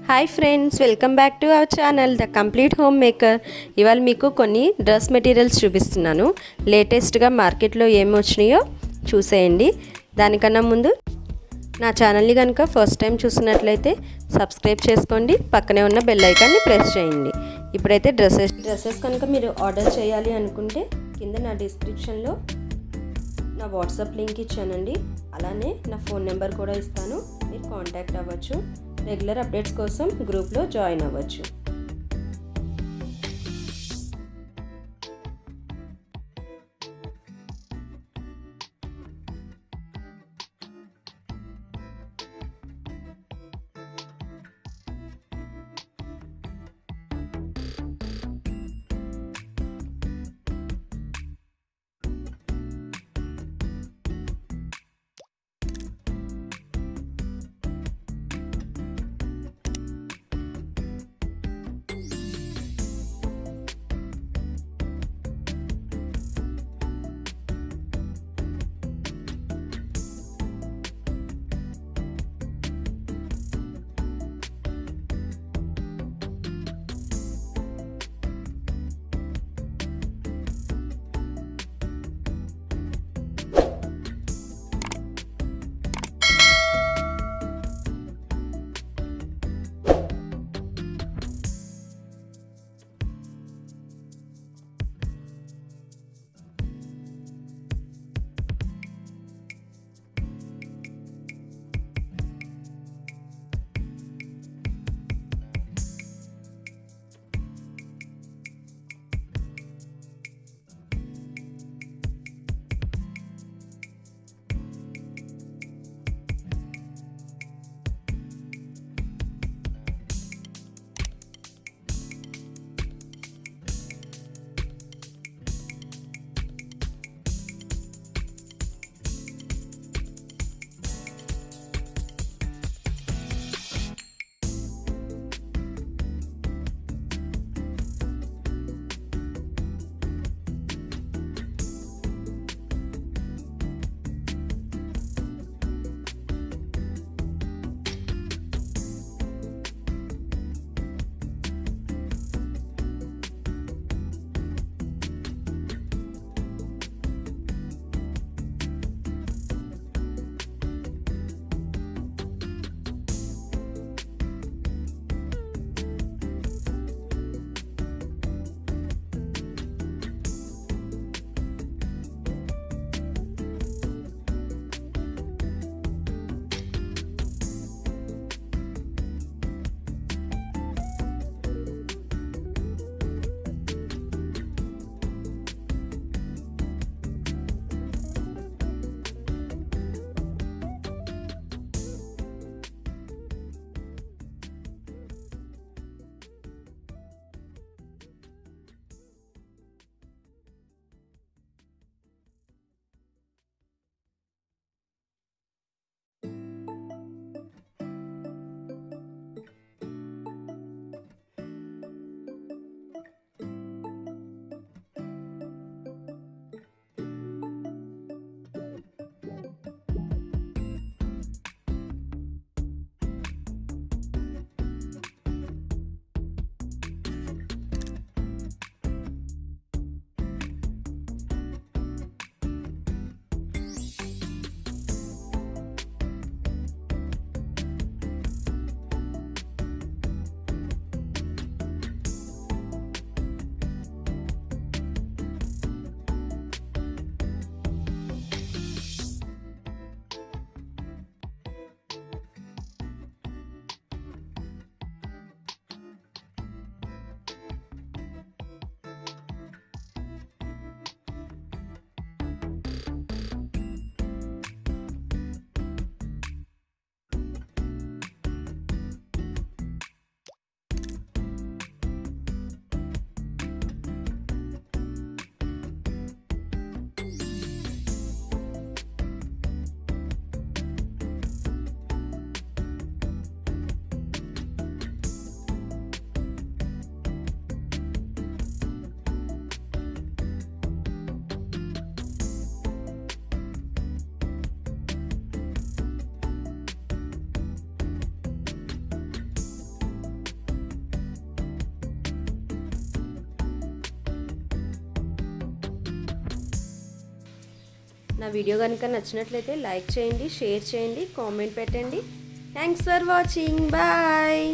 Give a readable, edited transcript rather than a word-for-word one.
Hi friends, welcome back to our channel the complete home maker. ఇవాళ మీకు కొన్ని dress materials చూపిస్తున్నాను. లేటెస్ట్గా మార్కెట్లో ఏమి వచ్చినాయో చూసేయండి. దానికన్నా ముందు నా ఛానల్ని కనుక ఫస్ట్ టైం చూసినట్లయితే సబ్స్క్రైబ్ చేసుకోండి, పక్కనే ఉన్న బెల్ ఐకాన్ని ప్రెస్ చేయండి. ఇప్పుడైతే డ్రెస్సెస్ కనుక మీరు ఆర్డర్ చేయాలి అనుకుంటే కింద నా డిస్క్రిప్షన్లో నా వాట్సాప్ లింక్ ఇచ్చానండి. అలానే నా ఫోన్ నెంబర్ కూడా ఇస్తాను, మీరు కాంటాక్ట్ అవ్వచ్చు. రెగ్యులర్ అప్డేట్స్ కోసం గ్రూప్లో జాయిన్ అవ్వచ్చు. నా వీడియో కనుక నచ్చినట్లయితే లైక్ చేయండి, షేర్ చేయండి, కామెంట్ పెట్టండి. Thanks for watching. బాయ్.